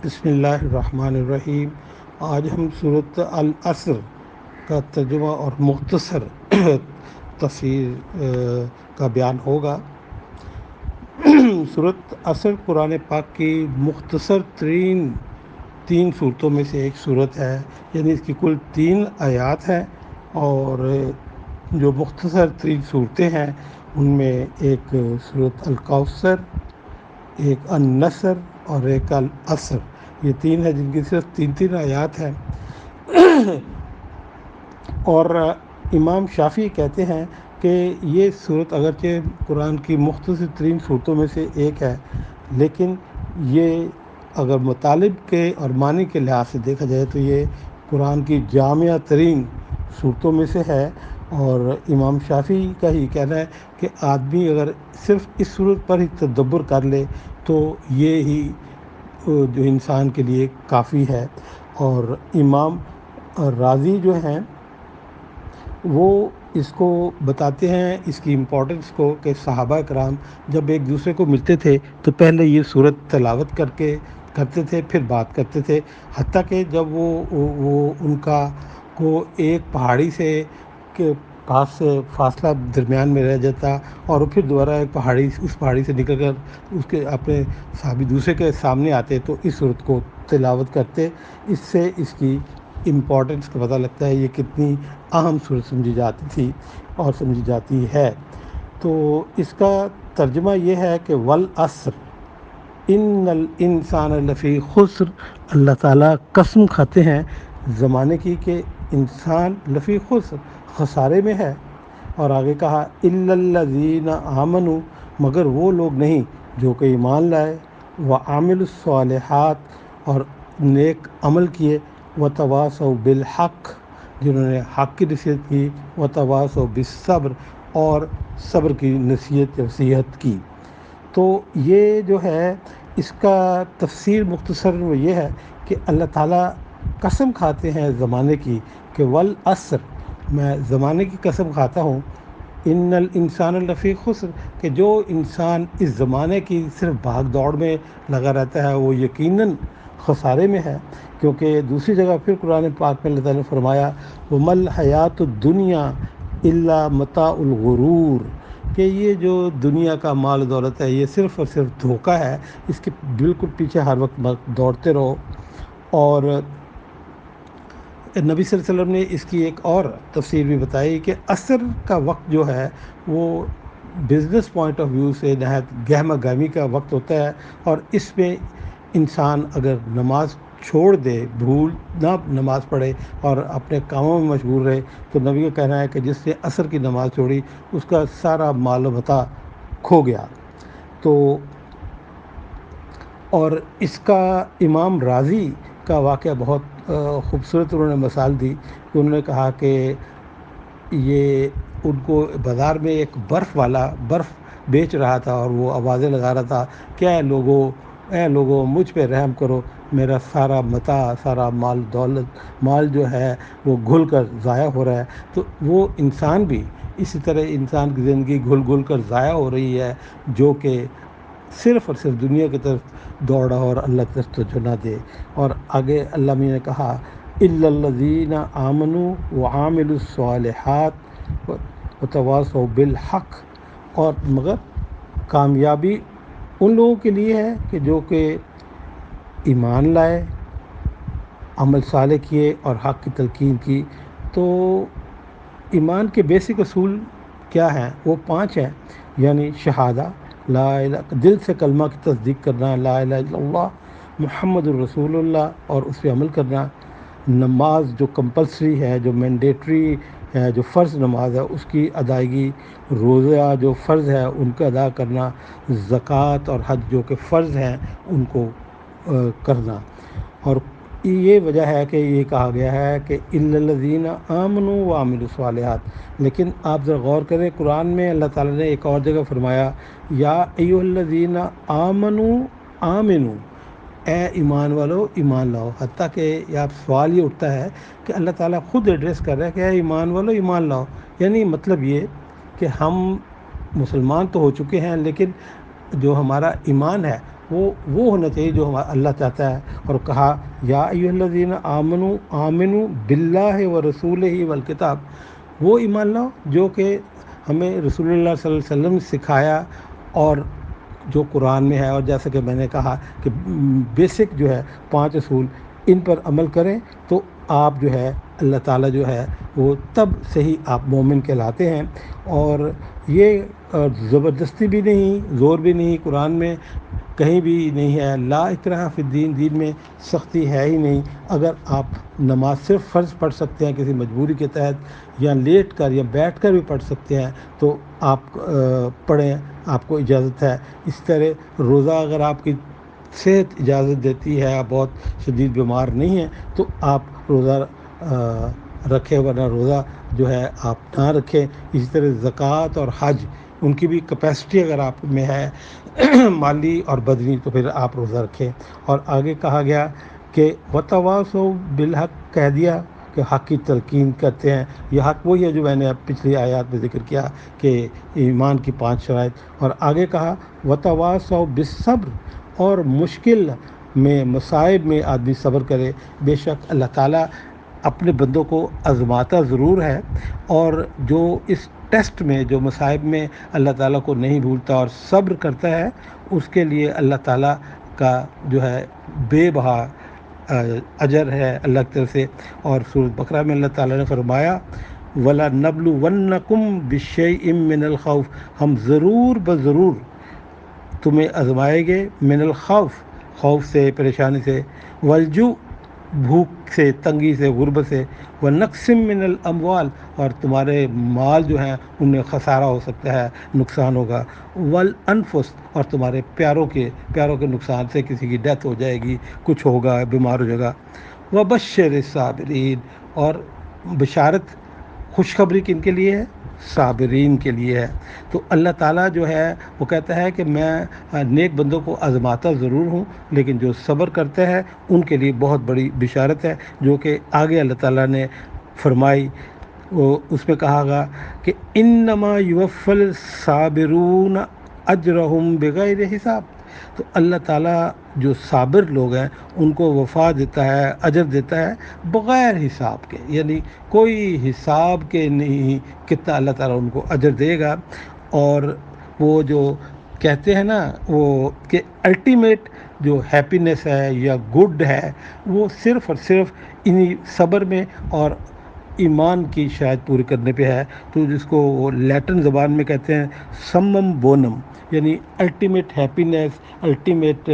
بسم اللہ الرحمن الرحیم۔ آج ہم صورت العصر کا ترجمہ اور مختصر تفسیر کا بیان ہوگا۔ صورت عصر قرآن پاک کی مختصر ترین 3 صورتوں میں سے ایک صورت ہے، یعنی اس کی کل 3 آیات ہیں، اور جو مختصر ترین صورتیں ہیں ان میں ایک صورت الکوثر، ایک النصر اور ایک العصر، یہ 3 ہیں جن کی صرف 3 آیات ہیں۔ اور امام شافعی کہتے ہیں کہ یہ صورت اگرچہ قرآن کی مختصر ترین صورتوں میں سے ایک ہے، لیکن یہ اگر مطالب کے اور معنی کے لحاظ سے دیکھا جائے تو یہ قرآن کی جامع ترین صورتوں میں سے ہے۔ اور امام شافعی کا ہی کہنا ہے کہ آدمی اگر صرف اس صورت پر ہی تدبر کر لے تو یہ ہی جو انسان کے لیے کافی ہے۔ اور امام راضی جو ہیں وہ اس کو بتاتے ہیں، اس کی امپورٹنس کو، کہ صحابہ کرام جب ایک دوسرے کو ملتے تھے تو پہلے یہ صورت تلاوت کرتے تھے، پھر بات کرتے تھے، حتیٰ کہ جب وہ ان کا کو ایک پہاڑی سے کے پاس سے فاصلہ درمیان میں رہ جاتا اور پھر دوبارہ ایک اس پہاڑی سے نکل کر اس کے اپنے صحابی دوسرے کے سامنے آتے تو اس صورت کو تلاوت کرتے۔ اس سے اس کی امپورٹنس کا پتہ لگتا ہے، یہ کتنی اہم صورت سمجھی جاتی تھی اور سمجھی جاتی ہے۔ تو اس کا ترجمہ یہ ہے کہ والعصر ان الانسان لفی خسر، اللہ تعالیٰ قسم کھاتے ہیں زمانے کی کہ انسان لفی خسر، خسارے میں ہے۔ اور آگے کہا الا الذین آمنوا، مگر وہ لوگ نہیں جو کہ ایمان لائے، وعملوا الصالحات، اور نیک عمل کیے، وتواصوا بالحق، جنہوں نے حق کی نصیحت کی، وتواصوا بالصبر، اور صبر کی نصیحت کی۔ تو یہ جو ہے اس کا تفسیر مختصر وہ یہ ہے کہ اللہ تعالیٰ قسم کھاتے ہیں زمانے کی کہ والعصر، میں زمانے کی قسم کھاتا ہوں، ان الانسان لفی خسر، کہ جو انسان اس زمانے کی صرف بھاگ دوڑ میں لگا رہتا ہے وہ یقیناً خسارے میں ہے۔ کیونکہ دوسری جگہ پھر قرآن پاک میں اللہ تعالیٰ نے فرمایا وَمَا الْحَيَاةُ الدُّنْيَا إِلَّا مَتَاعُ الْغُرُورِ، کہ یہ جو دنیا کا مال و دولت ہے یہ صرف اور صرف دھوکہ ہے، اس کے بالکل پیچھے ہر وقت دوڑتے رہو۔ اور نبی صلی اللہ علیہ وسلم نے اس کی ایک اور تفسیر بھی بتائی کہ عصر کا وقت جو ہے وہ بزنس پوائنٹ آف ویو سے نہایت گہما گہمی کا وقت ہوتا ہے، اور اس میں انسان اگر نماز چھوڑ دے، بھول نہ نماز پڑھے اور اپنے کاموں میں مشغول رہے، تو نبی کا کہنا ہے کہ جس نے عصر کی نماز چھوڑی اس کا سارا مال و متاع کھو گیا۔ تو اور اس کا امام راضی کا واقعہ بہت خوبصورت انہوں نے مثال دی کہ انہوں نے کہا کہ یہ ان کو بازار میں ایک برف بیچ رہا تھا اور وہ آوازیں لگا رہا تھا کہ اے لوگوں مجھ پہ رحم کرو، میرا سارا متاع، سارا مال جو ہے وہ گھل کر ضائع ہو رہا ہے۔ تو وہ انسان بھی اسی طرح، انسان کی زندگی گھل گھل کر ضائع ہو رہی ہے، جو کہ صرف اور صرف دنیا کی طرف دوڑا اور اللہ کی طرف توجہ نہ دے۔ اور آگے اللہ نے کہا الا الذین آمنوا وعملوا الصالحات وتواصوا بالحق، اور مگر کامیابی ان لوگوں کے لیے ہے کہ جو کہ ایمان لائے، عمل صالح کیے اور حق کی تلقین کی۔ تو ایمان کے بیسک اصول کیا ہیں؟ وہ 5 ہیں، یعنی شہادہ، لا الہ، دل سے کلمہ کی تصدیق کرنا، لا الہ الا اللہ محمد الرسول اللہ، اور اس پہ عمل کرنا، نماز جو کمپلسری ہے، جو مینڈیٹری ہے، جو فرض نماز ہے اس کی ادائیگی، روزہ جو فرض ہے ان کا ادا کرنا، زکوٰۃ اور حج جو کہ فرض ہیں ان کو کرنا۔ اور یہ وجہ ہے کہ یہ کہا گیا ہے کہ الا الذین آمنوا وعملوا الصالحات۔ لیکن آپ ذرا غور کریں، قرآن میں اللہ تعالیٰ نے ایک اور جگہ فرمایا یا ایھا الذین آمنوا، اے ایمان والو ایمان لاؤ۔ حتیٰ کہ آپ سوال یہ اٹھتا ہے کہ اللہ تعالیٰ خود ایڈریس کر رہا ہے کہ اے ایمان والو ایمان لاؤ، یعنی مطلب یہ کہ ہم مسلمان تو ہو چکے ہیں لیکن جو ہمارا ایمان ہے وہ ہونا چاہیے جو ہمارا اللہ چاہتا ہے. اور کہا یا ایھا الذین آمنوا آمنوا باللہ ورسولہ والکتاب، وہ ایمان لاؤ جو کہ ہمیں رسول اللہ صلی اللہ علیہ وسلم نے سکھایا اور جو قرآن میں ہے. اور جیسا کہ میں نے کہا کہ بیسک جو ہے 5 اصول، ان پر عمل کریں تو آپ جو ہے اللہ تعالیٰ جو ہے وہ تب صحیح آپ مومن کہلاتے ہیں. اور یہ زبردستی بھی نہیں، زور بھی نہیں، قرآن میں کہیں بھی نہیں ہے. لا اکراہ فی الدین، دین میں سختی ہے ہی نہیں. اگر آپ نماز صرف فرض پڑھ سکتے ہیں کسی مجبوری کے تحت، یا لیٹ کر یا بیٹھ کر بھی پڑھ سکتے ہیں تو آپ پڑھیں، آپ کو اجازت ہے. اس طرح روزہ اگر آپ کی صحت اجازت دیتی ہے، آپ بہت شدید بیمار نہیں ہیں تو آپ روزہ رکھیں، ورنہ روزہ جو ہے آپ نہ رکھیں. اسی طرح زکوٰۃ اور حج، ان کی بھی کیپیسٹی اگر آپ میں ہے مالی اور بدنی، تو پھر آپ روزہ رکھیں. اور آگے کہا گیا کہ وتواصوا بالحق، کہہ دیا کہ حق کی تلقین کرتے ہیں. یہ حق وہی ہے جو میں نے اب پچھلی آیات میں ذکر کیا کہ ایمان کی 5 شرائط. اور آگے کہا وتواصوا بالصبر، اور مشکل میں مصائب میں آدمی صبر کرے. بے شک اللہ تعالیٰ اپنے بندوں کو آزماتا ضرور ہے، اور جو اس ٹیسٹ میں، جو مصائب میں اللہ تعالیٰ کو نہیں بھولتا اور صبر کرتا ہے، اس کے لیے اللہ تعالیٰ کا جو ہے بے بہا اجر ہے اللہ کی طرف سے. اور سورۃ بقرہ میں اللہ تعالیٰ نے فرمایا وَلَنَبْلُوَنَّكُمْ بِشَيْءٍ مِّنَ الْخَوْفِ، ہم ضرور بضرور تمہیں آزمائیں گے، من الخوف، خوف سے، پریشانی سے، والجوع، بھوک سے، تنگی سے، غربت سے، ونقص من الاموال، اور تمہارے مال جو ہیں ان میں خسارہ ہو سکتا ہے، نقصان ہوگا، والانفس، اور تمہارے پیاروں کے نقصان سے، کسی کی ڈیتھ ہو جائے گی، کچھ ہوگا، بیمار ہو جائے گا. وبشر الصابرین، اور بشارت، خوشخبری کن کے لیے ہے؟ صابرین کے لیے ہے. تو اللہ تعالیٰ جو ہے وہ کہتا ہے کہ میں نیک بندوں کو آزماتا ضرور ہوں، لیکن جو صبر کرتے ہیں ان کے لیے بہت بڑی بشارت ہے، جو کہ آگے اللہ تعالیٰ نے فرمائی. وہ اس میں کہا گا کہ انما یوفی الصابرون اجرہم بغیر حساب. تو اللہ تعالیٰ جو صابر لوگ ہیں ان کو وفا دیتا ہے، اجر دیتا ہے بغیر حساب کے، یعنی کوئی حساب کے نہیں کتنا اللہ تعالیٰ ان کو اجر دے گا. اور وہ جو کہتے ہیں نا وہ کہ الٹیمیٹ جو ہیپینس ہے یا گڈ ہے، وہ صرف اور صرف انہی صبر میں اور ایمان کی شاید پوری کرنے پہ ہے. تو جس کو وہ لیٹن زبان میں کہتے ہیں سمم بونم، یعنی الٹیمیٹ ہیپینس، الٹیمیٹ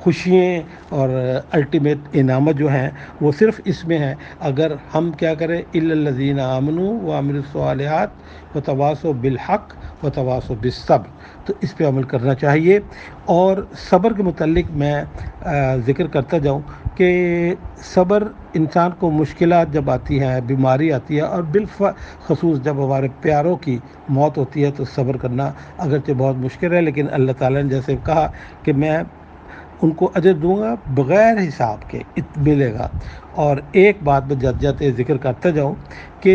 خوشیاں اور الٹیمیٹ انعامت جو ہیں وہ صرف اس میں ہے اگر ہم کیا کریں، الا الذین آمنوا وعملوا الصالحات وتواصوا بالحق وتواصوا بالصبر. تو اس پہ عمل کرنا چاہیے. اور صبر کے متعلق میں ذکر کرتا جاؤں کہ صبر انسان کو مشکلات جب آتی ہیں، بیماری آتی ہے، اور بالخصوص جب ہمارے پیاروں کی موت ہوتی ہے تو صبر کرنا اگرچہ بہت مشکل ہے، لیکن اللہ تعالیٰ نے جیسے کہا کہ میں ان کو اجر دوں گا بغیر حساب کے، ملے گا. اور ایک بات میں جاتے جاتے ذکر کرتا جاؤں کہ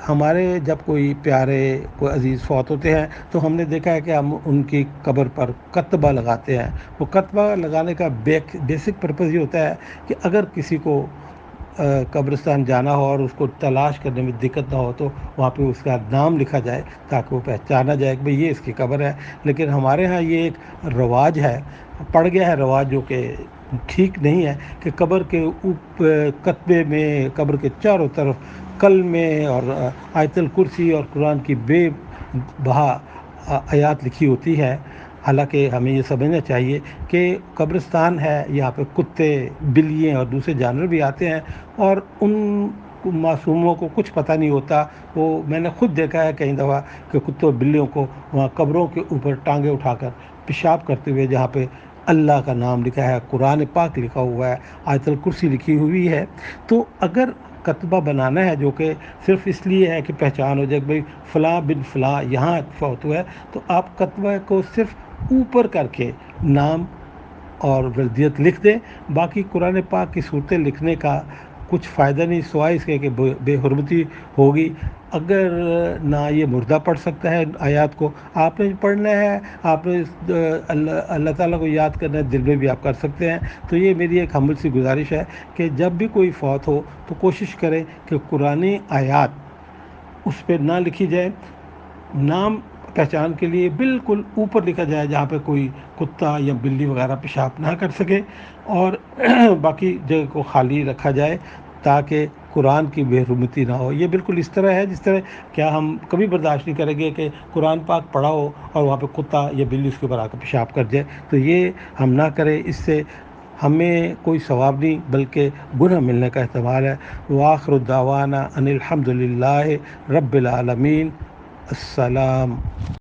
ہمارے جب کوئی پیارے، کوئی عزیز فوت ہوتے ہیں تو ہم نے دیکھا ہے کہ ہم ان کی قبر پر کتبہ لگاتے ہیں. وہ کتبہ لگانے کا بیسک پرپز یہ ہوتا ہے کہ اگر کسی کو قبرستان جانا ہو اور اس کو تلاش کرنے میں دقت نہ ہو تو وہاں پہ اس کا نام لکھا جائے تاکہ وہ پہچانا جائے کہ بھئی یہ اس کی قبر ہے. لیکن ہمارے ہاں یہ ایک رواج ہے، پڑ گیا ہے رواج، جو کہ ٹھیک نہیں ہے، کہ قبر کے کتبے میں، قبر کے چاروں طرف کلمے اور آیت الکرسی اور قرآن کی بے بہا آیات لکھی ہوتی ہے. حالانکہ ہمیں یہ سمجھنا چاہیے کہ قبرستان ہے، یہاں پہ کتے، بلیاں اور دوسرے جانور بھی آتے ہیں، اور ان معصوموں کو کچھ پتہ نہیں ہوتا. وہ میں نے خود دیکھا ہے کئی دفعہ کہ کتوں بلیوں کو وہاں قبروں کے اوپر ٹانگیں اٹھا کر پیشاب کرتے ہوئے، جہاں پہ اللہ کا نام لکھا ہے، قرآن پاک لکھا ہوا ہے، آیت الکرسی لکھی ہوئی ہے. تو اگر کتبہ بنانا ہے جو کہ صرف اس لیے ہے کہ پہچان ہو جائے کہ بھئی فلاں بن فلاں یہاں فوت ہوا ہے، تو آپ کتبہ کو صرف اوپر کر کے نام اور ولدیت لکھ دیں. باقی قرآن پاک کی صورتیں لکھنے کا کچھ فائدہ نہیں سوائے اس کے کہ بے حرمتی ہوگی۔ اگر نہ یہ مردہ پڑھ سکتا ہے آیات کو، آپ نے پڑھنا ہے، آپ نے اللہ تعالیٰ کو یاد کرنا ہے، دل میں بھی آپ کر سکتے ہیں۔ تو یہ میری ایک ہمبل سی گزارش ہے کہ جب بھی کوئی فوت ہو تو کوشش کریں کہ قرآنی آیات اس پہ نہ لکھی جائے، نام پہچان کے لیے بالکل اوپر لکھا جائے جہاں پہ کوئی کتا یا بلی وغیرہ پیشاب نہ کر سکے، اور باقی جگہ کو خالی رکھا جائے تاکہ قرآن کی بے حرمتی نہ ہو۔ یہ بالکل اس طرح ہے جس طرح کیا ہم کبھی برداشت نہیں کریں گے کہ قرآن پاک پڑھا ہو اور وہاں پہ کتا یا بلی اس کے اوپر آ کر پیشاب کر جائے، تو یہ ہم نہ کریں، اس سے ہمیں کوئی ثواب نہیں بلکہ گناہ ملنے کا احتمال ہے۔ وآخر الدعوانا ان الحمد للہ رب العالمین۔ السلام۔